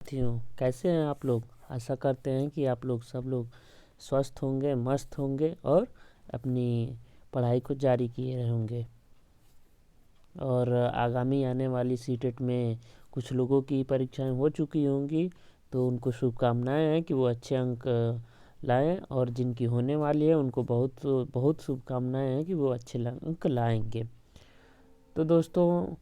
साथियों, कैसे हैं आप लोग। आशा करते हैं कि आप लोग सब लोग स्वस्थ होंगे, मस्त होंगे और अपनी पढ़ाई को जारी किए होंगे। और आगामी आने वाली सीटेट में कुछ लोगों की परीक्षाएं हो चुकी होंगी, तो उनको शुभकामनाएं हैं कि वो अच्छे अंक लाएं, और जिनकी होने वाली है उनको बहुत बहुत शुभकामनाएं हैं कि वो अच्छे अंक लाएंगे। तो दोस्तों,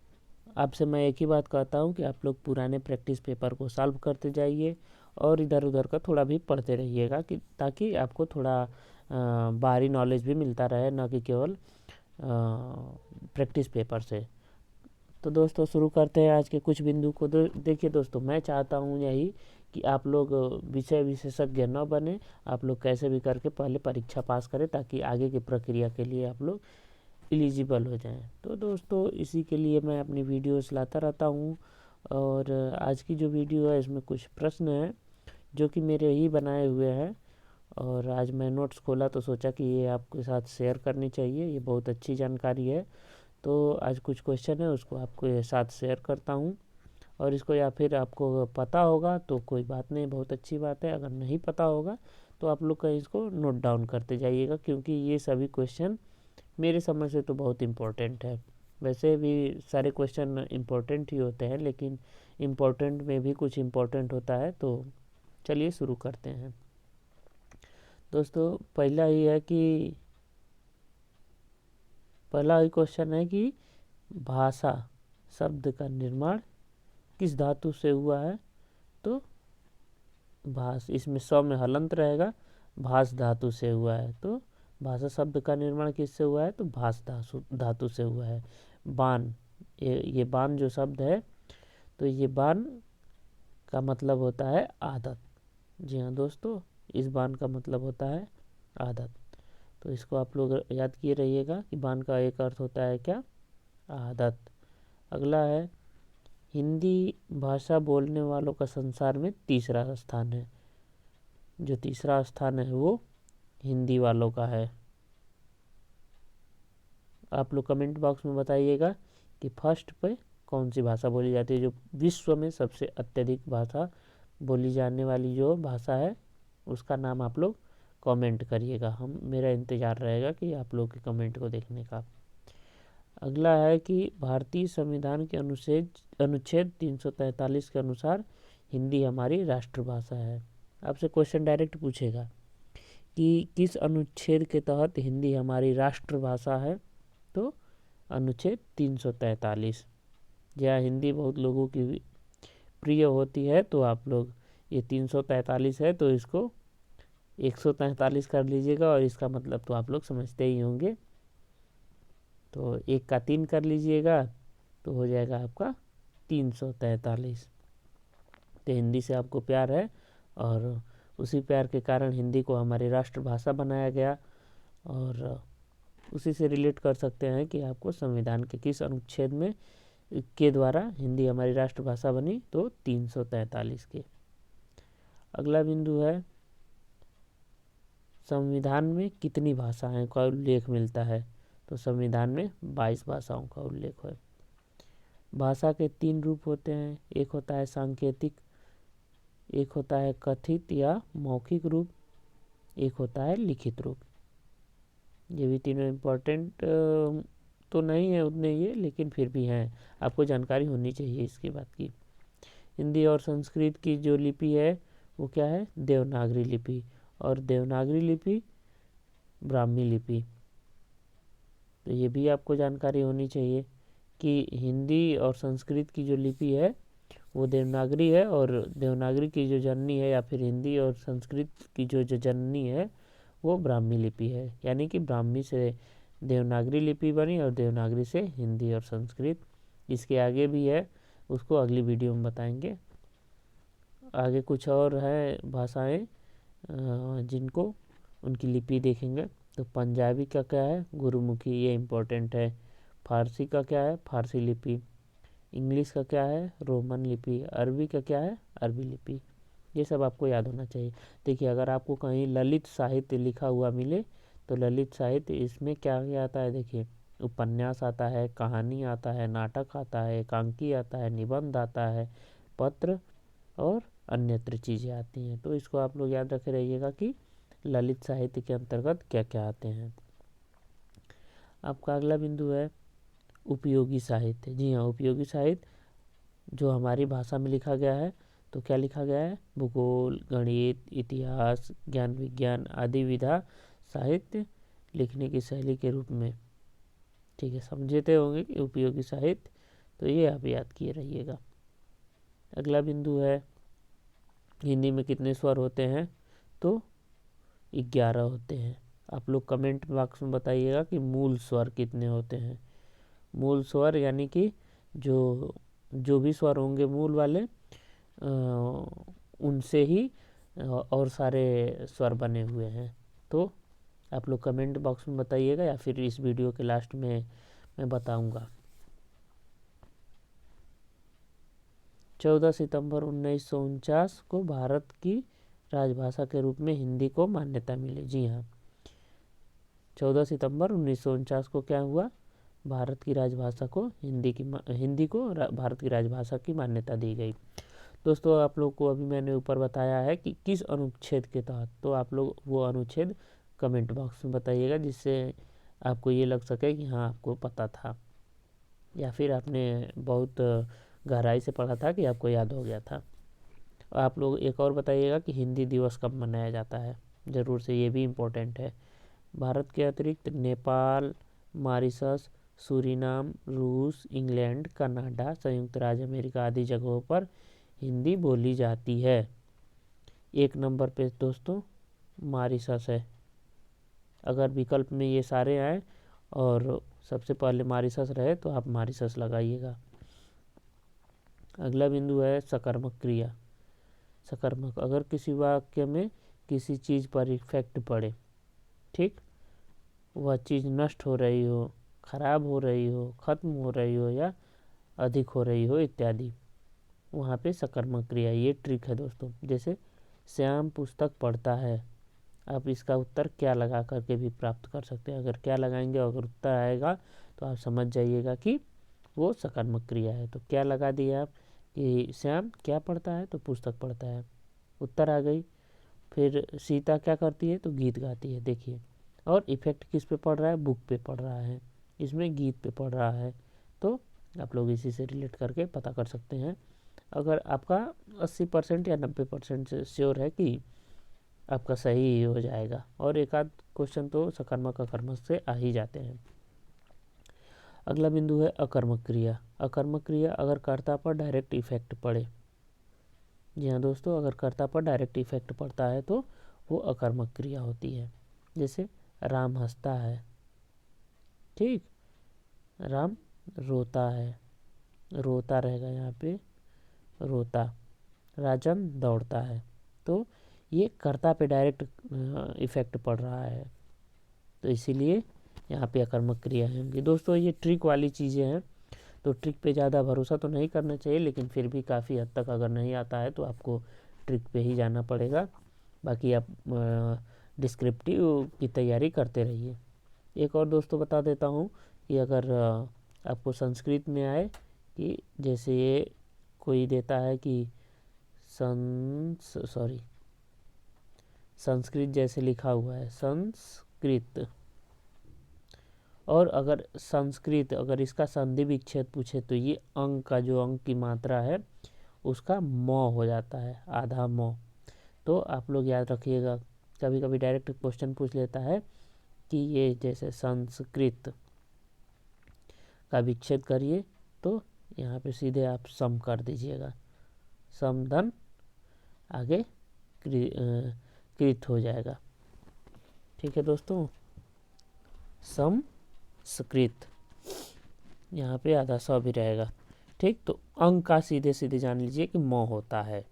आपसे मैं एक ही बात कहता हूँ कि आप लोग पुराने प्रैक्टिस पेपर को सॉल्व करते जाइए और इधर उधर का थोड़ा भी पढ़ते रहिएगा, कि ताकि आपको थोड़ा बाहरी नॉलेज भी मिलता रहे, ना कि केवल प्रैक्टिस पेपर से। तो दोस्तों, शुरू करते हैं आज के कुछ बिंदु को। देखिए दोस्तों, मैं चाहता हूँ यही कि आप लोग विषय विशेषज्ञ न बने। आप लोग कैसे भी करके पहले परीक्षा पास करें, ताकि आगे की प्रक्रिया के लिए आप लोग एलिजिबल हो जाएं। तो दोस्तों, इसी के लिए मैं अपनी वीडियोस लाता रहता हूँ। और आज की जो वीडियो है, इसमें कुछ प्रश्न हैं जो कि मेरे ही बनाए हुए हैं। और आज मैं नोट्स खोला तो सोचा कि ये आपके साथ शेयर करनी चाहिए, ये बहुत अच्छी जानकारी है। तो आज कुछ क्वेश्चन है, उसको आपके साथ शेयर करता हूँ। और इसको या फिर आपको पता होगा तो कोई बात नहीं, बहुत अच्छी बात है। अगर नहीं पता होगा तो आप लोग कहीं इसको नोट डाउन करते जाइएगा, क्योंकि ये सभी क्वेश्चन मेरे समझ से तो बहुत इम्पोर्टेंट है। वैसे भी सारे क्वेश्चन इम्पोर्टेंट ही होते हैं, लेकिन इम्पोर्टेंट में भी कुछ इम्पोर्टेंट होता है। तो चलिए शुरू करते हैं। दोस्तों, पहला ही क्वेश्चन है कि भाषा शब्द का निर्माण किस धातु से हुआ है। तो इसमें स में हलंत रहेगा, भास धातु से हुआ है। तो भाषा शब्द का निर्माण किससे हुआ है, तो भास धातु से हुआ है। बाण, ये बाण जो शब्द है, तो ये बाण का मतलब होता है आदत। जी हाँ दोस्तों, इस बाण का मतलब होता है आदत। तो इसको आप लोग याद किए रहिएगा कि बाण का एक अर्थ होता है क्या, आदत। अगला है, हिंदी भाषा बोलने वालों का संसार में तीसरा स्थान है। जो तीसरा स्थान है वो हिंदी वालों का है। आप लोग कमेंट बॉक्स में बताइएगा कि फर्स्ट पे कौन सी भाषा बोली जाती है। जो विश्व में सबसे अत्यधिक भाषा बोली जाने वाली जो भाषा है, उसका नाम आप लोग कमेंट करिएगा। मेरा इंतज़ार रहेगा कि आप लोग के कमेंट को देखने का। अगला है कि भारतीय संविधान के अनुच्छेद 343 के अनुसार हिंदी हमारी राष्ट्रभाषा है। आपसे क्वेश्चन डायरेक्ट पूछेगा कि किस अनुच्छेद के तहत हिंदी हमारी राष्ट्रभाषा है। तो अनुच्छेद 343। जहाँ हिंदी बहुत लोगों की प्रिय होती है, तो आप लोग ये 343 है तो इसको 143 कर लीजिएगा, और इसका मतलब तो आप लोग समझते ही होंगे। तो 1 का 3 कर लीजिएगा तो हो जाएगा आपका 343। तो हिंदी से आपको प्यार है, और उसी प्यार के कारण हिंदी को हमारी राष्ट्रभाषा बनाया गया। और उसी से रिलेट कर सकते हैं कि आपको संविधान के किस अनुच्छेद में के द्वारा हिंदी हमारी राष्ट्रभाषा बनी, तो 343 के। अगला बिंदु है, संविधान में कितनी भाषाएं का उल्लेख मिलता है। तो संविधान में 22 भाषाओं का उल्लेख है। भाषा के 3 रूप होते हैं, एक होता है सांकेतिक, एक होता है कथित या मौखिक रूप, एक होता है लिखित रूप। ये भी तीनों इम्पोर्टेंट तो नहीं है उतने ये, लेकिन फिर भी हैं, आपको जानकारी होनी चाहिए इसकी बात की। हिंदी और संस्कृत की जो लिपि है वो क्या है, देवनागरी लिपि। और देवनागरी लिपि ब्राह्मी लिपि। तो ये भी आपको जानकारी होनी चाहिए कि हिंदी और संस्कृत की जो लिपि है वो देवनागरी है, और देवनागरी की जो जननी है, या फिर हिंदी और संस्कृत की जो जननी है वो ब्राह्मी लिपि है। यानी कि ब्राह्मी से देवनागरी लिपि बनी, और देवनागरी से हिंदी और संस्कृत। इसके आगे भी है, उसको अगली वीडियो में बताएंगे। आगे कुछ और है भाषाएं जिनको उनकी लिपि देखेंगे। तो पंजाबी का क्या है, गुरुमुखी, ये इम्पोर्टेंट है। फारसी का क्या है, फारसी लिपि। इंग्लिश का क्या है, रोमन लिपि। अरबी का क्या है, अरबी लिपि। ये सब आपको याद होना चाहिए। देखिए, अगर आपको कहीं ललित साहित्य लिखा हुआ मिले, तो ललित साहित्य इसमें क्या क्या आता है, देखिए, उपन्यास आता है, कहानी आता है, नाटक आता है, एकांकी आता है, निबंध आता है, पत्र और अन्यत्र चीज़ें आती हैं। तो इसको आप लोग याद रखे रहिएगा कि ललित साहित्य के अंतर्गत क्या क्या आते हैं। आपका अगला बिंदु है उपयोगी साहित्य। जी हाँ, उपयोगी साहित्य जो हमारी भाषा में लिखा गया है, तो क्या लिखा गया है? भूगोल, गणित, इतिहास, ज्ञान विज्ञान आदि विधा साहित्य लिखने की शैली के रूप में। ठीक है, समझते होंगे कि उपयोगी साहित्य, तो ये आप याद किए रहिएगा। अगला बिंदु है हिंदी में कितने स्वर होते हैं? तो 11 होते हैं। आप लोग कमेंट बॉक्स में बताइएगा कि मूल स्वर कितने होते हैं। मूल स्वर यानी कि जो भी स्वर होंगे मूल वाले उनसे ही और सारे स्वर बने हुए हैं। तो आप लोग कमेंट बॉक्स में बताइएगा या फिर इस वीडियो के लास्ट में मैं बताऊंगा। 14 सितंबर 1949 को भारत की राजभाषा के रूप में हिंदी को मान्यता मिली। जी हाँ, 14 सितंबर 1949 को क्या हुआ? भारत की राजभाषा को हिंदी को भारत की राजभाषा की मान्यता दी गई। दोस्तों, आप लोग को अभी मैंने ऊपर बताया है कि किस अनुच्छेद के तहत, तो आप लोग वो अनुच्छेद कमेंट बॉक्स में बताइएगा, जिससे आपको ये लग सके कि हाँ आपको पता था या फिर आपने बहुत गहराई से पढ़ा था कि आपको याद हो गया था। और आप लोग एक और बताइएगा कि हिंदी दिवस कब मनाया जाता है, ज़रूर से, ये भी इम्पोर्टेंट है। भारत के अतिरिक्त नेपाल, मॉरिशस, सूरीनाम, रूस, इंग्लैंड, कनाडा, संयुक्त राज्य अमेरिका आदि जगहों पर हिंदी बोली जाती है। 1 नंबर पे दोस्तों मॉरिशस है। अगर विकल्प में ये सारे आए और सबसे पहले मॉरिशस रहे तो आप मॉरिशस लगाइएगा। अगला बिंदु है सकर्मक क्रिया। सकर्मक, अगर किसी वाक्य में किसी चीज़ पर इफेक्ट पड़े, ठीक, वह चीज़ नष्ट हो रही हो, खराब हो रही हो, खत्म हो रही हो या अधिक हो रही हो इत्यादि, वहाँ पे सकर्मक क्रिया। ये ट्रिक है दोस्तों। जैसे श्याम पुस्तक पढ़ता है, आप इसका उत्तर क्या लगा करके भी प्राप्त कर सकते हैं। अगर क्या लगाएंगे, अगर उत्तर आएगा तो आप समझ जाइएगा कि वो सकर्मक क्रिया है। तो क्या लगा दिए आप कि श्याम क्या पढ़ता है? तो पुस्तक पढ़ता है, उत्तर आ गई। फिर सीता क्या करती है? तो गीत गाती है। देखिए, और इफेक्ट किस पे पड़ रहा है? बुक पे पड़ रहा है, इसमें गीत पे पड़ रहा है। तो आप लोग इसी से रिलेट करके पता कर सकते हैं। अगर आपका 80% या 90% से श्योर है कि आपका सही ही हो जाएगा, और एक आध क्वेश्चन तो सकर्मक अकर्मक से आ ही जाते हैं। अगला बिंदु है अकर्मक क्रिया। अकर्मक क्रिया अगर कर्ता पर डायरेक्ट इफेक्ट पड़े। जी हाँ दोस्तों, अगर कर्ता पर डायरेक्ट इफेक्ट पड़ता है तो वो अकर्मक क्रिया होती है। जैसे राम हंसता है, ठीक, राम रोता है, रोता रहेगा यहाँ पे, रोता। राजन दौड़ता है, तो ये कर्ता पे डायरेक्ट इफेक्ट पड़ रहा है, तो इसीलिए यहाँ पे अकर्मक क्रिया होंगी। दोस्तों, ये ट्रिक वाली चीज़ें हैं, तो ट्रिक पे ज़्यादा भरोसा तो नहीं करना चाहिए, लेकिन फिर भी काफ़ी हद तक अगर नहीं आता है तो आपको ट्रिक पे ही जाना पड़ेगा। बाकी आप डिस्क्रिप्टिव की तैयारी करते रहिए। एक और दोस्तों बता देता हूँ कि अगर आपको संस्कृत में आए कि जैसे ये कोई देता है कि संस्कृत जैसे लिखा हुआ है संस्कृत, और अगर संस्कृत अगर इसका संधि विच्छेद पूछे तो ये अंक का जो अंक की मात्रा है उसका म हो जाता है, आधा म। तो आप लोग याद रखिएगा, कभी कभी डायरेक्ट क्वेश्चन पूछ लेता है कि ये जैसे संस्कृत का विच्छेद करिए, तो यहाँ पे सीधे आप सम कर दीजिएगा, समधन आगे कृत हो जाएगा। ठीक है दोस्तों, संस्कृत यहाँ पे आधा स भी रहेगा, ठीक। तो अंक का सीधे सीधे जान लीजिए कि म होता है।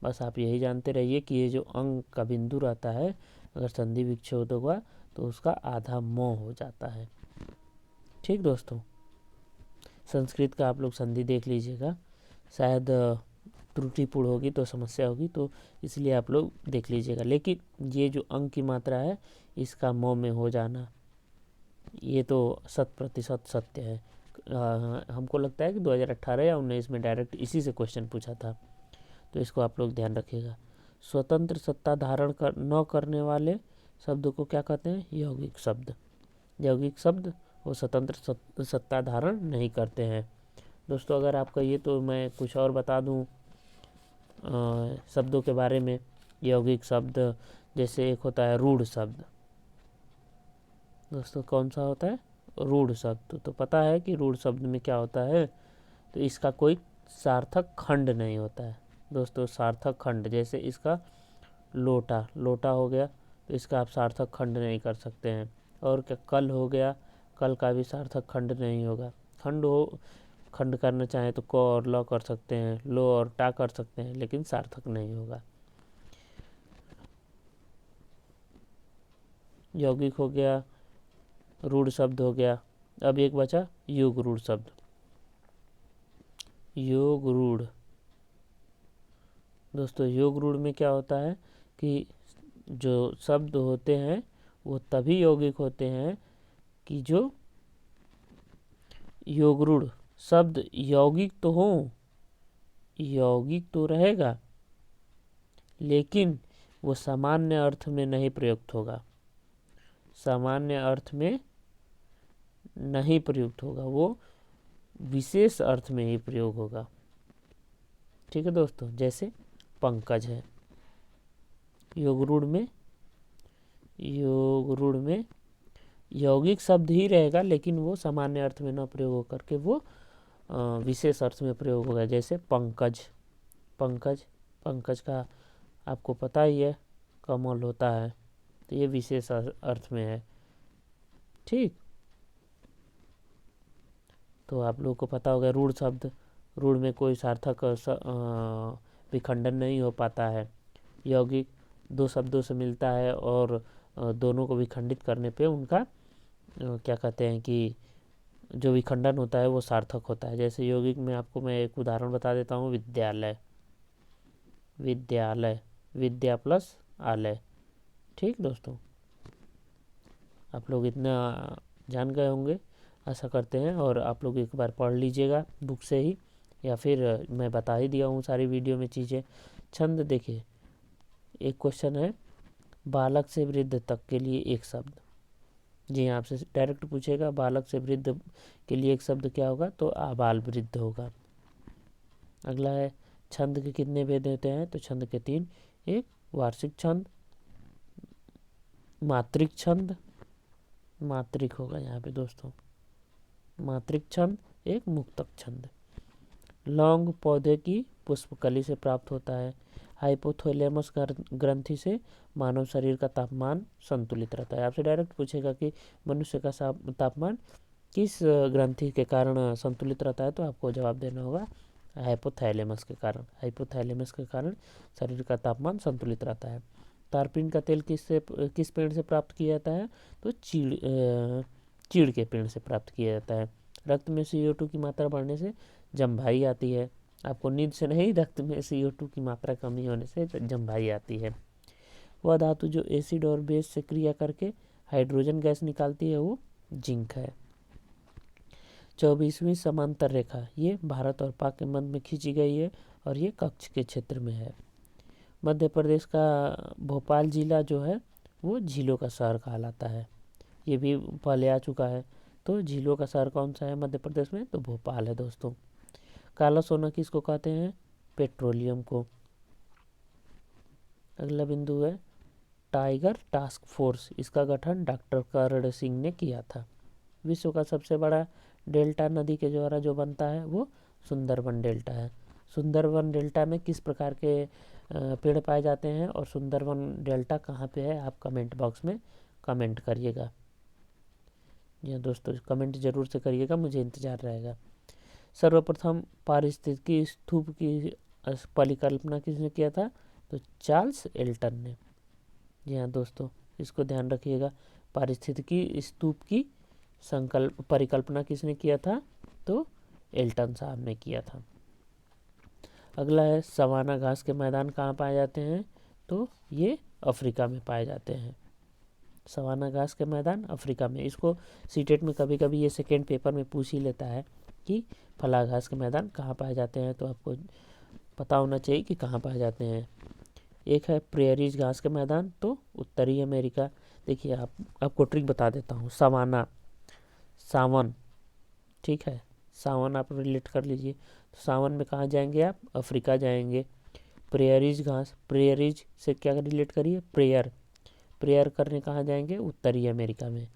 बस आप यही जानते रहिए कि ये जो अंक का बिंदु रहता है, अगर संधि विच्छेद होगा तो उसका आधा म हो जाता है। ठीक दोस्तों, संस्कृत का आप लोग संधि देख लीजिएगा, शायद त्रुटिपूर्ण होगी तो समस्या होगी, तो इसलिए आप लोग देख लीजिएगा। लेकिन ये जो अंक की मात्रा है इसका म में हो जाना, ये तो 100% सत्य है। हमको लगता है कि 2018 या 19 में डायरेक्ट इसी से क्वेश्चन पूछा था। तो इसको आप लोग ध्यान रखिएगा। स्वतंत्र सत्ता धारण न करने वाले शब्द को क्या कहते हैं? यौगिक शब्द। यौगिक शब्द वो स्वतंत्र सत्ता धारण नहीं करते हैं। दोस्तों अगर आपका ये, तो मैं कुछ और बता दूं शब्दों के बारे में। यौगिक शब्द जैसे एक होता है रूढ़ शब्द। दोस्तों कौन सा होता है? रूढ़ शब्द। तो पता है कि रूढ़ शब्द में क्या होता है? तो इसका कोई सार्थक खंड नहीं होता है। दोस्तों सार्थक खंड, जैसे इसका लोटा, लोटा हो गया, तो इसका आप सार्थक खंड नहीं कर सकते हैं। और क्या कल हो गया, कल का भी सार्थक खंड नहीं होगा। खंड करना चाहें तो क और ल कर सकते हैं, लो और टा कर सकते हैं, लेकिन सार्थक नहीं होगा। यौगिक हो गया, रूढ़ शब्द हो गया। अब एक बचा योग रूढ़ शब्द। योग रूढ़। दोस्तों योग रूढ़ में क्या होता है कि जो शब्द होते हैं वो तभी यौगिक होते हैं कि जो योग रूढ़ शब्द यौगिक तो हो, यौगिक तो रहेगा, लेकिन वो सामान्य अर्थ में नहीं प्रयुक्त होगा। सामान्य अर्थ में नहीं प्रयुक्त होगा, वो विशेष अर्थ में ही प्रयोग होगा। ठीक है दोस्तों, जैसे पंकज है। योग रूढ़ में यौगिक शब्द ही रहेगा, लेकिन वो सामान्य अर्थ में न प्रयोग होकर के वो विशेष अर्थ में प्रयोग होगा। जैसे पंकज। पंकज का आपको पता ही है, कमल होता है, तो ये विशेष अर्थ में है। ठीक, तो आप लोगों को पता होगा रूढ़ शब्द। रूढ़ में कोई सार्थक विखंडन नहीं हो पाता है। यौगिक दो शब्दों से मिलता है और दोनों को विखंडित करने पे उनका क्या कहते हैं कि जो विखंडन होता है वो सार्थक होता है। जैसे यौगिक में आपको मैं एक उदाहरण बता देता हूँ, विद्यालय। विद्यालय, विद्या प्लस आलय। ठीक दोस्तों, आप लोग इतना जान गए होंगे, ऐसा करते हैं। और आप लोग एक बार पढ़ लीजिएगा बुक से ही, या फिर मैं बता ही दिया हूँ सारी वीडियो में चीज़ें। छंद देखिए, एक क्वेश्चन है, बालक से वृद्ध तक के लिए एक शब्द। जी हाँ, आपसे डायरेक्ट पूछेगा बालक से वृद्ध के लिए एक शब्द क्या होगा, तो आबाल वृद्ध होगा। अगला है, छंद के कितने भेद होते हैं? तो छंद के 3। एक वार्षिक छंद, मात्रिक छंद, मात्रिक होगा यहाँ पे दोस्तों, मात्रिक छंद, एक मुक्तक छंद। लौंग पौधे की पुष्पकली से प्राप्त होता है। हाइपोथैलेमस ग्रंथि से मानव शरीर का तापमान संतुलित रहता है। आपसे डायरेक्ट पूछेगा कि मनुष्य का तापमान किस ग्रंथि के कारण संतुलित रहता है, तो आपको जवाब देना होगा हाइपोथैलेमस के कारण। हाइपोथैलेमस के कारण शरीर का तापमान संतुलित रहता है। तारपीन का तेल किस पेड़ से प्राप्त किया जाता है? तो चीड़ के पेड़ से प्राप्त किया जाता है। रक्त में CO2 की मात्रा बढ़ने से जम्भाई आती है। आपको नींद से नहीं, रक्त में CO2 की मात्रा कमी होने से जम्भाई आती है। वह धातु जो एसिड और बेस से क्रिया करके हाइड्रोजन गैस निकालती है वो जिंक है। 24वीं समांतर रेखा ये भारत और पाक के मध्य में खींची गई है और ये कच्छ के क्षेत्र में है। मध्य प्रदेश का भोपाल जिला जो है वो झीलों का शहर कहलाता है। ये भी पहले आ चुका है। तो झीलों का शहर कौन सा है मध्य प्रदेश में? तो भोपाल है दोस्तों। काला सोना किसको कहते हैं? पेट्रोलियम को। अगला बिंदु है टाइगर टास्क फोर्स। इसका गठन डॉक्टर करण सिंह ने किया था। विश्व का सबसे बड़ा डेल्टा नदी के द्वारा जो बनता है वो सुंदरबन डेल्टा है। सुंदरबन डेल्टा में किस प्रकार के पेड़ पाए जाते हैं और सुंदरबन डेल्टा कहाँ पे है, आप कमेंट बॉक्स में कमेंट करिएगा। जी दोस्तों, कमेंट जरूर से करिएगा, मुझे इंतजार रहेगा। सर्वप्रथम पारिस्थितिकी स्तूप की परिकल्पना किसने किया था? तो चार्ल्स एल्टन ने। जी हाँ दोस्तों, इसको ध्यान रखिएगा। पारिस्थितिकी स्तूप की परिकल्पना किसने किया था? तो एल्टन साहब ने किया था। अगला है सवाना घास के मैदान कहाँ पाए जाते हैं? तो ये अफ्रीका में पाए जाते हैं। सवाना घास के मैदान अफ्रीका में। इसको सीटेट में कभी कभी ये सेकेंड पेपर में पूछ ही लेता है कि फला घास के मैदान कहाँ पाए जाते हैं, तो आपको पता होना चाहिए कि कहाँ पाए जाते हैं। एक है प्रेयरीज घास के मैदान, तो उत्तरी अमेरिका। देखिए आपको ट्रिक बता देता हूँ, सवाना, सावन, ठीक है, सावन आप रिलेट कर लीजिए। तो सावन में कहाँ जाएंगे आप? अफ्रीका जाएंगे। प्रेयरीज घास, प्रेयरीज से क्या रिलेट करिए? प्रेयर, प्रेयर करने कहाँ जाएंगे? उत्तरी अमेरिका में,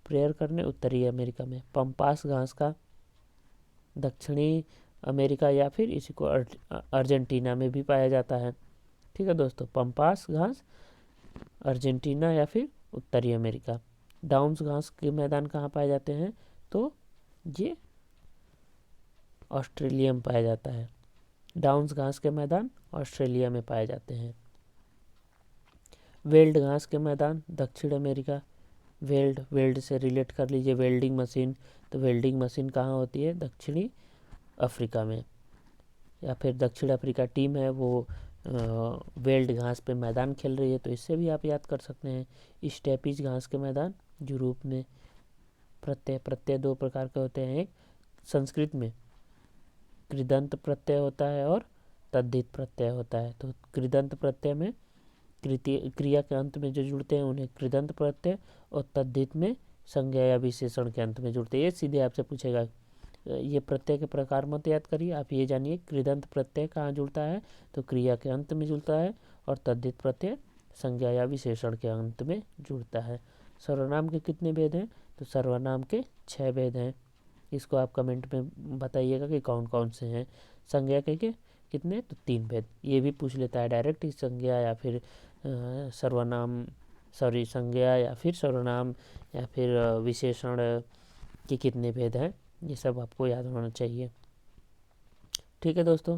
प्रेयर करने उत्तरी अमेरिका में। पंपास घास का दक्षिणी अमेरिका या फिर इसी को अर्जेंटीना में भी पाया जाता है। ठीक है दोस्तों, पंपास घास अर्जेंटीना या फिर उत्तरी अमेरिका। डाउन्स घास के मैदान कहाँ पाए जाते हैं? तो ये ऑस्ट्रेलिया में पाया जाता है। डाउन्स घास के मैदान ऑस्ट्रेलिया में पाए जाते हैं। वेल्ड घास के मैदान दक्षिण अमेरिका। वेल्ड, वेल्ड से रिलेट कर लीजिए, वेल्डिंग मशीन, तो वेल्डिंग मशीन कहाँ होती है? दक्षिणी अफ्रीका में। या फिर दक्षिण अफ्रीका टीम है वो वेल्ड घास पे मैदान खेल रही है, तो इससे भी आप याद कर सकते हैं। स्टेपीज घास के मैदान यूरोप में। प्रत्यय, प्रत्यय दो प्रकार के होते हैं, एक संस्कृत में कृदंत प्रत्यय होता है और तद्धित प्रत्यय होता है। तो कृदंत प्रत्यय में क्रिया के अंत में जो जुड़ते हैं उन्हें कृदंत प्रत्यय, और तद्धित में संज्ञा या विशेषण के अंत में जुड़ते हैं। ये सीधे आपसे पूछेगा, ये प्रत्यय के प्रकार मत याद करिए, आप ये जानिए कृदंत प्रत्यय कहाँ जुड़ता है? तो क्रिया के अंत में जुड़ता है, और तद्धित प्रत्यय संज्ञा या विशेषण के अंत में जुड़ता है। सर्वनाम के कितने भेद हैं? तो सर्वनाम के 6 भेद हैं। इसको आप कमेंट में बताइएगा कि कौन कौन से हैं। संज्ञा के कितने? तो 3 भेद। ये भी पूछ लेता है डायरेक्ट, इस संज्ञा या फिर सर्वनाम, सॉरी, संज्ञा या फिर सर्वनाम या फिर विशेषण के कितने भेद हैं, ये सब आपको याद होना चाहिए। ठीक है दोस्तों,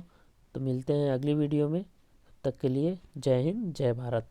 तो मिलते हैं अगली वीडियो में। तब तक के लिए जय हिंद, जय भारत।